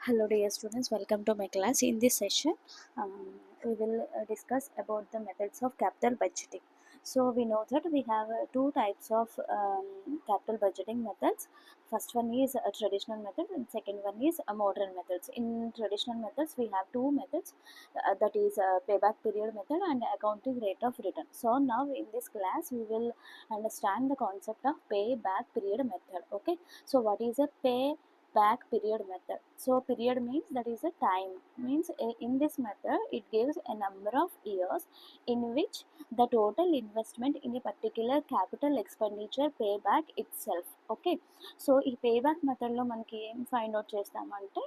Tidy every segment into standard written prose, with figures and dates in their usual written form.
Hello dear students, welcome to my class. In this session, we will discuss about the methods of capital budgeting. So we know that we have two types of capital budgeting methods. First one is a traditional method and second one is a modern methods. In traditional methods, we have two methods, that is payback period method and accounting rate of return. So now in this class, we will understand the concept of payback period method. Okay, so what is a payback period method? So period means that is a time, means in this method it gives a number of years in which the total investment in a particular capital expenditure payback itself. Okay, so ఈ payback మెథడ్లో మనకి ఏం find out చేస్తామంటే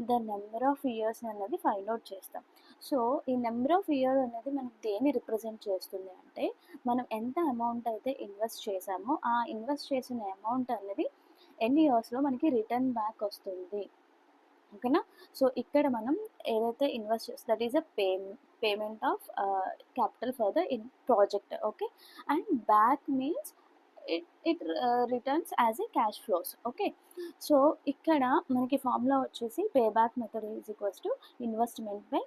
the number of years అనేది find out చేస్తాం. So ఈ number of year అనేది మనకి దేన్ని రిప్రజెంట్ చేస్తుంది అంటే మనం ఎంత అమౌంట్ అయితే ఇన్వెస్ట్ చేసామో ఆ ఇన్వెస్ట్ చేసిన అమౌంట్ అనేది ఎన్ని ఇయర్స్లో మనకి రిటర్న్ బ్యాక్ వస్తుంది. ఓకేనా, సో ఇక్కడ మనం ఏదైతే ఇన్వెస్ట్ చేస్తే that is a payment of capital for the in project. Okay, and back means it returns as a cash flows. Okay, so ఇక్కడ మనకి ఫార్ములా వచ్చేసి payback method is equals to investment by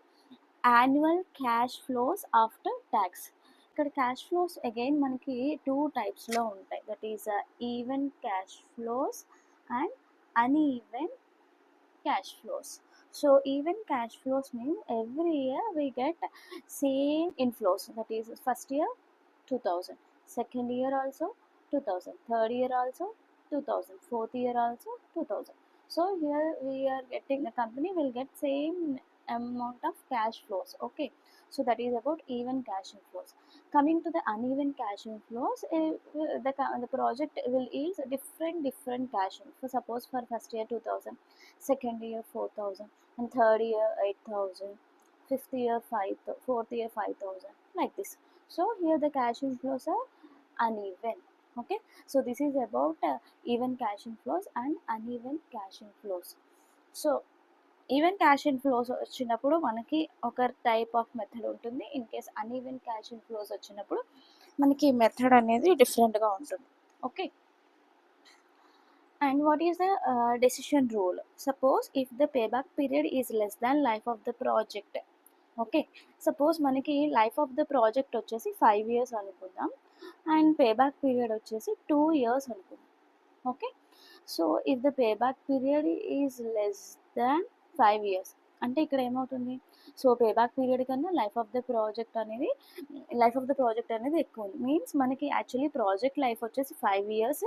annual cash flows after tax. ఇక్కడ cash flows again మనకి two టైప్స్లో ఉంటాయి, that is even cash flows and uneven cash flows. So even cash flows mean every year we get same inflows, that is first year 2000, second year also 2000, third year also 2000, fourth year also 2000. So here we are getting, the company will get same amount of cash flows. Okay, so that is about even cash inflows. Coming to the uneven cash inflows, the project will yield different cash inflows. Suppose for first year 2000, second year 4000, and third year 8000, fifth year 5, fourth year 5000, like this. So here the cash inflows are uneven. Okay, so this is about even cash inflows and uneven cash inflows. So even cash inflows వచ్చినప్పుడు మనకి ఒక type of method ఉంటుంది. In case uneven cash inflows వచ్చినప్పుడు మనకి method అనేది డిఫరెంట్గా ఉంటుంది. Okay, and what is the decision rule? Suppose if the payback period is less than life of the project. Okay, suppose మనకి లైఫ్ ఆఫ్ ద ప్రాజెక్ట్ వచ్చేసి 5 years అనుకుందాం and payback period వచ్చేసి 2 years అనుకుందాం. Okay, so if the payback period is less than 5 years అంటే ఇక్కడ ఏమవుతుంది, so payback period కన్నా life of the project అనేది ఎక్కువ ఉంది. మీన్స్ మనకి యాక్చువల్లీ ప్రాజెక్ట్ లైఫ్ వచ్చేసి 5 years,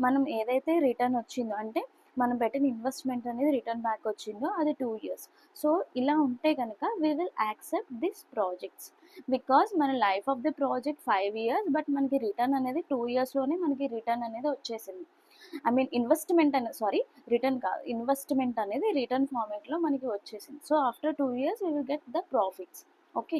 మనం ఏదైతే రిటర్న్ వచ్చిందో అంటే మనం పెట్టిన ఇన్వెస్ట్మెంట్ అనేది రిటర్న్ బ్యాక్ వచ్చిందో అది 2 years. సో ఇలా ఉంటే కనుక we will accept this projects because మన life of the project 5 years, but మనకి రిటర్న్ అనేది 2 yearsలోనే మనకి రిటర్న్ అనేది వచ్చేసింది. ఐ మీన్ ఇన్వెస్ట్మెంట్ అనేది రిటర్న్ కాదు, ఇన్వెస్ట్మెంట్ అనేది రిటర్న్ ఫార్మేట్లో మనకి వచ్చేసింది. So after 2 years we will get the profits. Okay,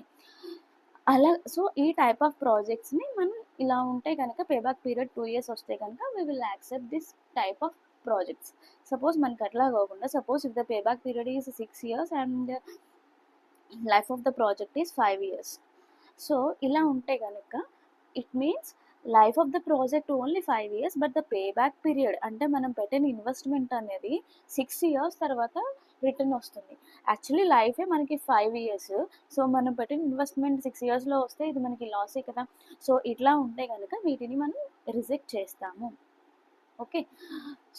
అలా సో ఈ టైప్ ఆఫ్ ప్రాజెక్ట్స్ని మనం ఇలా ఉంటే కనుక పేబ్యాక్ పీరియడ్ 2 years వస్తే కనుక we will accept this type of projects. Suppose మనకి అట్లా కాకుండా, suppose if the payback period is 6 years and life of the project is 5 years. So ఇలా ఉంటే కనుక it means life of the project only 5 years, but the payback period అంటే మనం పెట్టిన investment అనేది 6 years తర్వాత రిటర్న్ వస్తుంది. యాక్చువల్లీ లైఫే మనకి 5 years, సో మనం పెట్టిన ఇన్వెస్ట్మెంట్ 6 yearsలో వస్తే ఇది మనకి లాసే కదా. సో ఇట్లా ఉంటే కనుక వీటిని మనం రిజెక్ట్ చేస్తాము. Okay,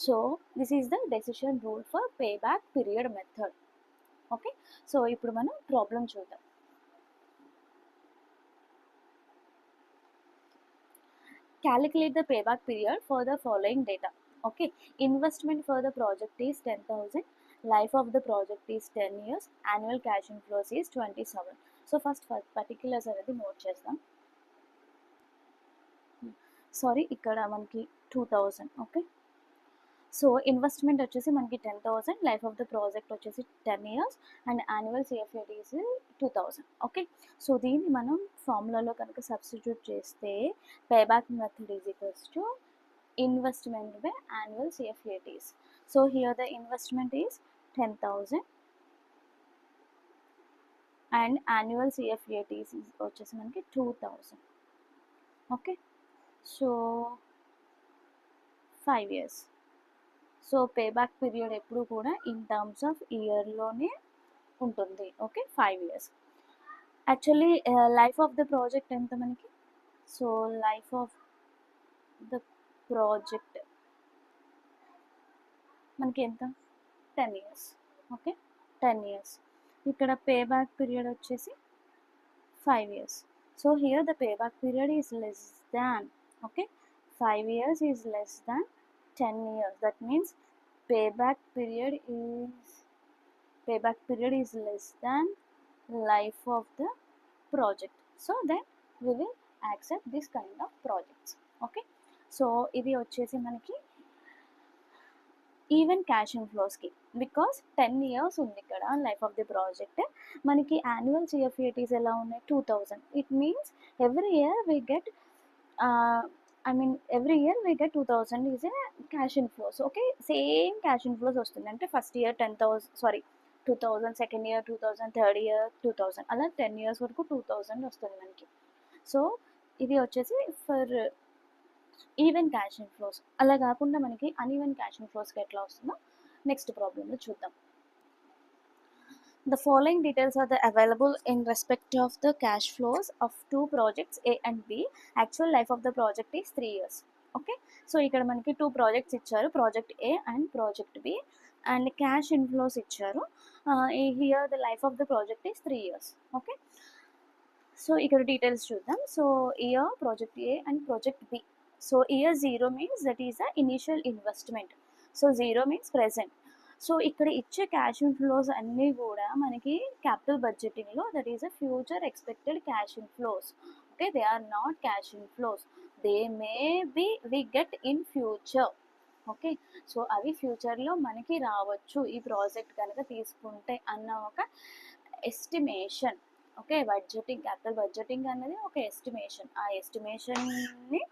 so this is the decision rule for payback period method. Okay, so ఇప్పుడు మనం ప్రాబ్లం చూద్దాం. Calculate the payback period for the following data. Okay, investment for the project is 10,000, life of the project is 10 years, annual cash inflows is 27. So first particulars అనేది note చేద్దాం. Sorry, ఇక్కడ మనకి 2000. Okay, so investment వచ్చేసి మనకి 10,000, life of the project వచ్చేసి 10 years and annual CFATs 2000. Okay, సో దీన్ని మనం ఫార్ములాలో కనుక సబ్స్టిట్యూట్ చేస్తే payback method is equals to investment by annual CFATs. So here the investment is 10,000 and annual CFATs వచ్చేసి మనకి 2000. Okay, so 5 years. So payback period ఎప్పుడు కూడా ఇన్ టర్మ్స్ ఆఫ్ ఇయర్లోనే ఉంటుంది. Okay, 5 years. Actually life of the project ఎంత మనకి? So life of the project మనకి ఎంత? 10 years. Okay, 10 years. ఇక్కడ పేబ్యాక్ పీరియడ్ వచ్చేసి 5 years. So here the payback period is less than, okay, 5 years is less than 10 years. That means payback period is less than life of the project. So then we will accept this kind of projects. Okay, so ఇది వచ్చేసి మనకి even cash ఇన్ఫ్లోస్కి, because 10 years ఉంది ఇక్కడ life of the project. మనకి annual సిఎఫ్ఏటీస్ ఎలా ఉన్నాయి? 2000. It means every year we get every year we get 2000 is a cash inflows. Okay, same cash inflows వస్తుంది. అంటే first year 2000, second year 2000, third year 2000, అలా 10 years వరకు 2000 వస్తుంది మనకి. సో ఇది వచ్చేసి ఫర్ ఈవెన్ క్యాష్ ఇన్ఫ్లోస్. అలా కాకుండా మనకి అన్ఈవెన్ క్యాష్ ఇన్ఫ్లోస్కి ఎట్లా వస్తుందో నెక్స్ట్ ప్రాబ్లమ్లో చూద్దాం. The following details are available in respect of the cash flows of two projects A and B. Actual life of the project is 3 years. Okay, so ఇక్కడ మనకి 2 projects ఇచ్చారు, project A and project B, and cash inflows ఇచ్చారు. Here the life of the project is 3 years. Okay, so ఇక్కడ details చూద్దాం. So year project A and project B. So year 0 means that is the initial investment. So 0 means present. So ఇక్కడ ఇచ్చే cash inflows అన్నీ కూడా మనకి capital బడ్జెటింగ్లో that is a future expected cash inflows. Okay, they are not cash inflows, they may be we get in future. Okay, so అవి ఫ్యూచర్లో మనకి రావచ్చు ఈ ప్రాజెక్ట్ కనుక తీసుకుంటే అన్న ఒక estimation. Okay, budgeting, capital budgeting అనేది ఒక ఎస్టిమేషన్. ఆ ఎస్టిమేషన్ని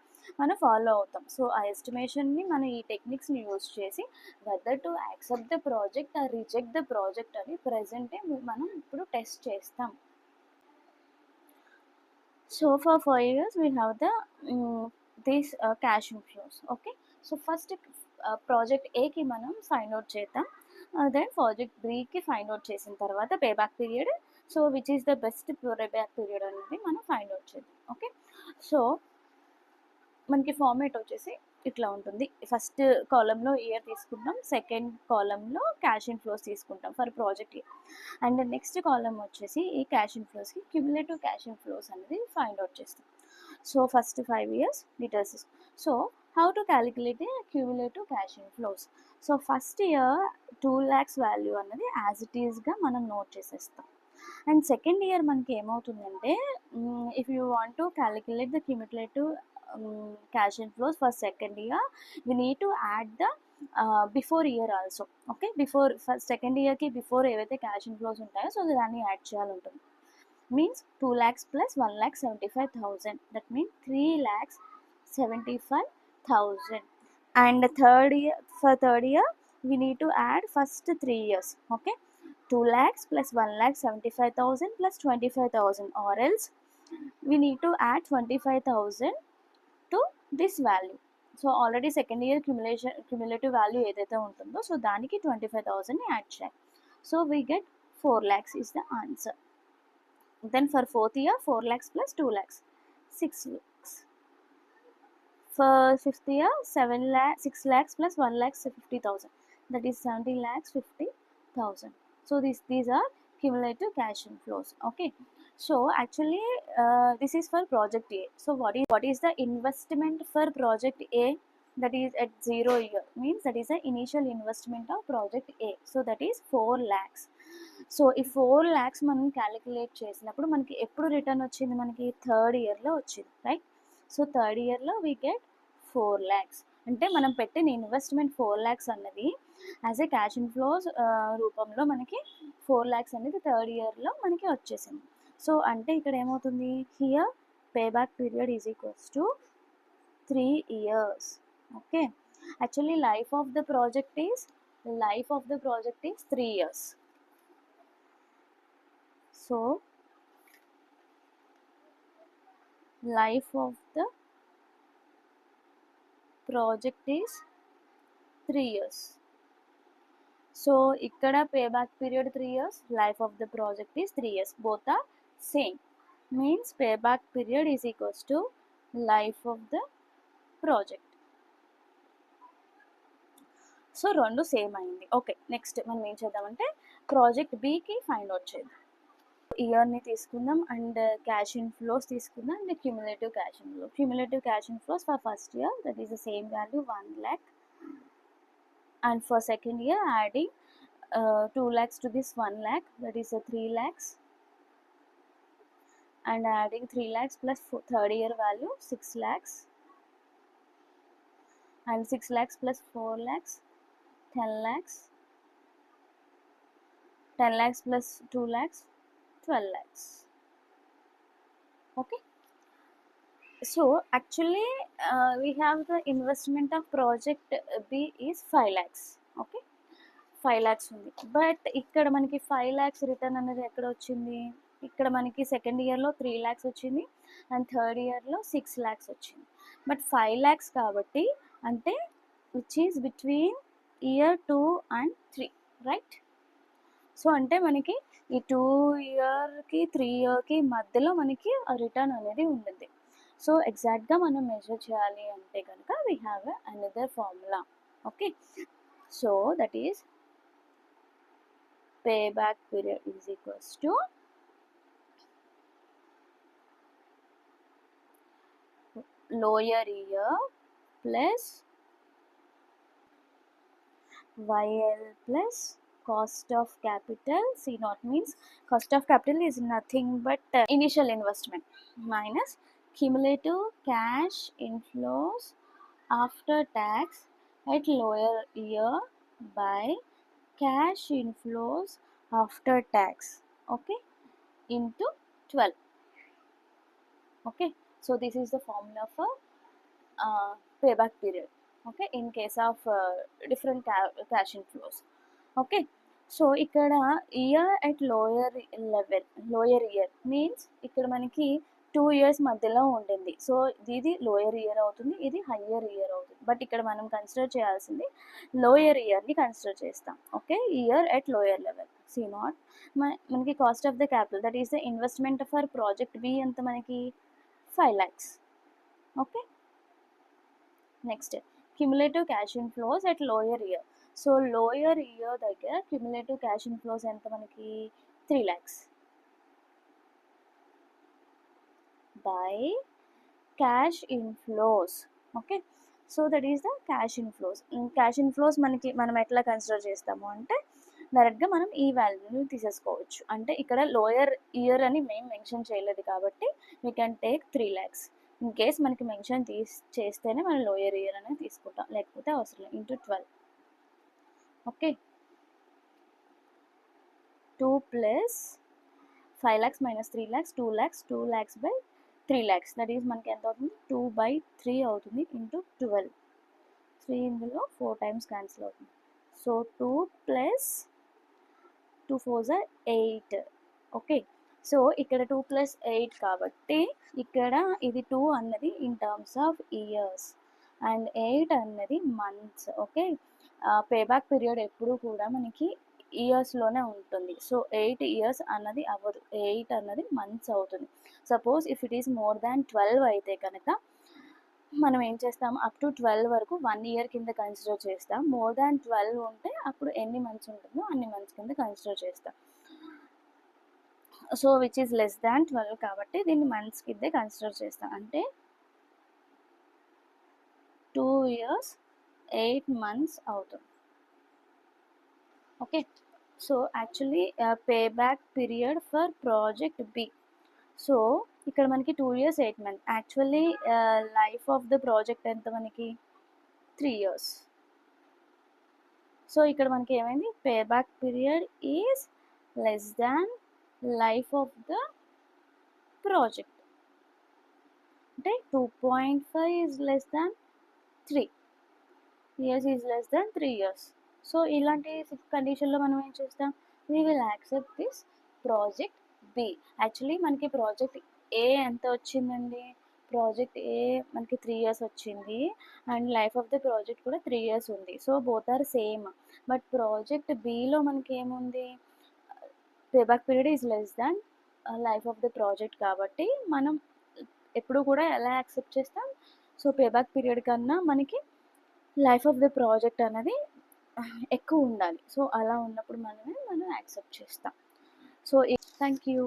మనం ఫాలో అవుతాం. సో ఆ ఎస్టిమేషన్ని మనం ఈ టెక్నిక్స్ని యూజ్ చేసి whether to accept the project are reject the project అని ప్రెజెంటే మనం ఇప్పుడు టెస్ట్ చేస్తాం. So for 5 years we have the these cash inflows. Okay, so first project ఏకి మనం ఫైండ్ అవుట్ చేద్దాం, దెన్ ప్రాజెక్ట్ బికి ఫైండ్ అవుట్ చేసిన తర్వాత payback period, so which is the best payback period అనేది మనం ఫైండ్ అవుట్ చేద్దాం. ఓకే, సో మనకి ఫార్మేట్ వచ్చేసి ఇట్లా ఉంటుంది. ఫస్ట్ కాలంలో ఇయర్ తీసుకుంటాం, సెకండ్ కాలంలో క్యాష్ ఇన్ఫ్లోస్ తీసుకుంటాం for project A, and next కాలం వచ్చేసి ఈ క్యాష్ ఇన్ఫ్లోస్కి క్యూములేటివ్ క్యాష్ ఇన్ఫ్లోస్ అనేది ఫైండ్ అవుట్ చేస్తాం. So first 5 years details. So how to calculate the cumulative cash inflows? So first year 2 lakhs value అన్నది as it ఈస్గా మనం నోట్ చేసేస్తాం. అండ్ సెకండ్ ఇయర్ మనకి ఏమవుతుందంటే, if you want to calculate the cumulative cash inflows for second year, we need to add the before year also. Okay, before first second year ki before ఏవైతే cash inflows ఉంటాయో so దాన్ని add చేయాలి ఉంటుంది. Means 2 lakhs plus 1,75,000, that means 3,75,000. and for third year we need to add first 3 years. Okay, 2 lakhs plus 1,75,000 plus 25,000, or else we need to add 25,000 to this value. So already second year cumulative value ఏదైతే ఉంటుందో so దానికి 25,000ని add చేయాలి. So we get 4 lakhs is the answer. Then for fourth year 4 lakhs plus 2 lakhs 6 lakhs. For fifth year 6 lakhs plus 1,50,000, that is 70 lakhs 50,000. So these are cumulative cash inflows. Okay, so actually this is for project A. So what is the investment for project A? That is at 0 year, means that is the initial investment of project A. So that is 4 lakhs. So ఈ 4 lakhs మనం calculate చేసినప్పుడు మనకి ఎప్పుడు return వచ్చింది? మనకి third ఇయర్లో వచ్చింది, right? So third ఇయర్లో వీ గెట్ 4 lakhs. అంటే మనం పెట్టిన ఇన్వెస్ట్మెంట్ 4 lakhs అన్నది యాజ్ ఏ క్యాష్ ఇన్ఫ్లోస్ రూపంలో మనకి 4 lakhs అనేది థర్డ్ ఇయర్లో మనకి వచ్చేసింది. సో అంటే ఇక్కడ ఏమవుతుంది? Here payback period is equals to 3 years. Okay, actually life of the project is 3 years. So life of the project is 3 years. సో ఇక్కడ payback period 3 years, life of the project is 3 years, both are same, means payback period is equals to life of the project. So రెండు same అయింది. Okay, next మనం ఏం చేద్దామంటే project బికి find out చేద్దాం. ఇయర్ని తీసుకుందాం అండ్ క్యాష్ ఇన్ఫ్లోస్ తీసుకుందాం and cumulative cash inflow. Cumulative cash inflows for first year that is the same value 1 lakh, and for second year adding 2 lakhs to this 1 lakh, that is 3 lakhs, and adding 3 lakhs plus third year value 6 lakhs, and 6 lakhs plus 4 lakhs 10 lakhs, 10 lakhs plus 2 lakhs 12 lakhs. Okay, so actually we have the investment of project B is 5 lakhs. Okay, 5 lakhs ఉంది, but ఇక్కడ మనకి 5 lakhs return అనేది ఎక్కడ వచ్చింది? ఇక్కడ మనకి second ఇయర్లో 3 lakhs వచ్చింది అండ్ థర్డ్ ఇయర్లో 6 lakhs వచ్చింది. బట్ 5 lakhs కాబట్టి అంటే which is between year 2 and 3, right? So అంటే మనకి ఈ 2 yearకి 3 yearకి మధ్యలో మనకి ఆ రిటర్న్ అనేది ఉంటుంది. సో ఎగ్జాక్ట్గా మనం మెజర్ చేయాలి అంటే కనుక we have another formula. Okay, so that is payback period is equals to lower year plus YL plus cost of capital. C naught means cost of capital is nothing but initial investment minus cumulative cash inflows after tax at lower year by cash inflows after tax, okay, into 12. Okay, so this is the formula for payback period, okay, in case of different cash inflows. Okay, so ఇక్కడ year at lower level, lower year means ఇక్కడ మనకి 2 years మధ్యలో ఉంటుంది. So ఇది lower year అవుతుంది, ఇది higher year అవుతుంది. But ఇక్కడ మనం కన్సిడర్ చేయాల్సింది లోయర్ ఇయర్ని కన్సిడర్ చేస్తాం. Okay, year at lower level. See not మనకి cost of the capital that is the investment for project B ఎంత మనకి 5 lakhs. Okay, next cumulative cash inflows at lower year. So lower year దగ్గర cumulative cash inflows ఎంత మనకి 3 lakhs by cash inflows. Okay, so that is the cash inflows. Cash inflows మనం ఎట్లా consider చేస్తాము అంటే డైరెక్ట్గా మనం ఈ వాల్యూని తీసేసుకోవచ్చు. అంటే ఇక్కడ లోయర్ ఇయర్ అని మేము మెన్షన్ చేయలేదు కాబట్టి we can take 3 lakhs. In case మనకి మెన్షన్ చేస్తేనే మనం లోయర్ ఇయర్ అనేది తీసుకుంటాం, లేకపోతే అవసరం లేదు. Into 12. Okay, 2 plus 5 lakhs minus 3 lakhs 2 lakhs, 2 lakhs by 3 lakhs, that is మనకి ఎంత అవుతుంది 2/3 అవుతుంది ఇంటూ 12. 3 ఇందులో 4 times క్యాన్సిల్ అవుతుంది. So 2 plus 2 4s are 8. Okay, so ఇక్కడ 2 plus 8 కాబట్టి ఇక్కడ ఇది 2 అన్నది in terms of years and 8 అన్నది మంత్స్. ఓకే, పేబ్యాక్ పీరియడ్ ఎప్పుడు కూడా మనకి ఇయర్స్లోనే ఉంటుంది. సో 8 years అన్నది అవ్వదు, 8 అన్నది మంత్స్ అవుతుంది. Suppose if it is more than 12 అయితే కనుక మనం ఏం చేస్తాం, అప్ టు 12 వరకు 1 year కింద కన్సిడర్ చేస్తాం. మోర్ దాన్ 12 ఉంటే అప్పుడు ఎన్ని మంత్స్ ఉంటుందో అన్ని మంత్స్ కింద కన్సిడర్ చేస్తాం. So which is less than 12 కాబట్టి దీన్ని మంత్స్ కిందే కన్సిడర్ చేస్తాం. అంటే 2 years 8 months అవుతుంది. Okay, so actually payback period for project B. సో ఇక్కడ మనకి 2 years 8 months. Actually life of the project ఎంత మనకి 3 years. సో ఇక్కడ మనకి ఏమైంది, payback period is less than life of the project. అంటే 2.5 is less than 3 years is less than 3 years. So ఇలాంటి కండిషన్లో మనం ఏం చేస్తాం, we will accept this project B. Actually మనకి ప్రాజెక్ట్ ఏ ఎంత వచ్చిందండి, ప్రాజెక్ట్ ఏ మనకి 3 ఇయర్స్ వచ్చింది and life of the project కూడా 3 ఇయర్స్ ఉంది. So both are same. But project బిలో మనకి ఏముంది, payback period is less than life of the project. కాబట్టి మనం ఎప్పుడు కూడా ఎలా యాక్సెప్ట్ చేస్తాం, సో పేబ్యాక్ పీరియడ్ కన్నా మనకి లైఫ్ ఆఫ్ ద ప్రాజెక్ట్ అనేది ఎక్కువ ఉండాలి. సో అలా ఉన్నప్పుడు మనం యాక్సెప్ట్ చేస్తాం. So thank you.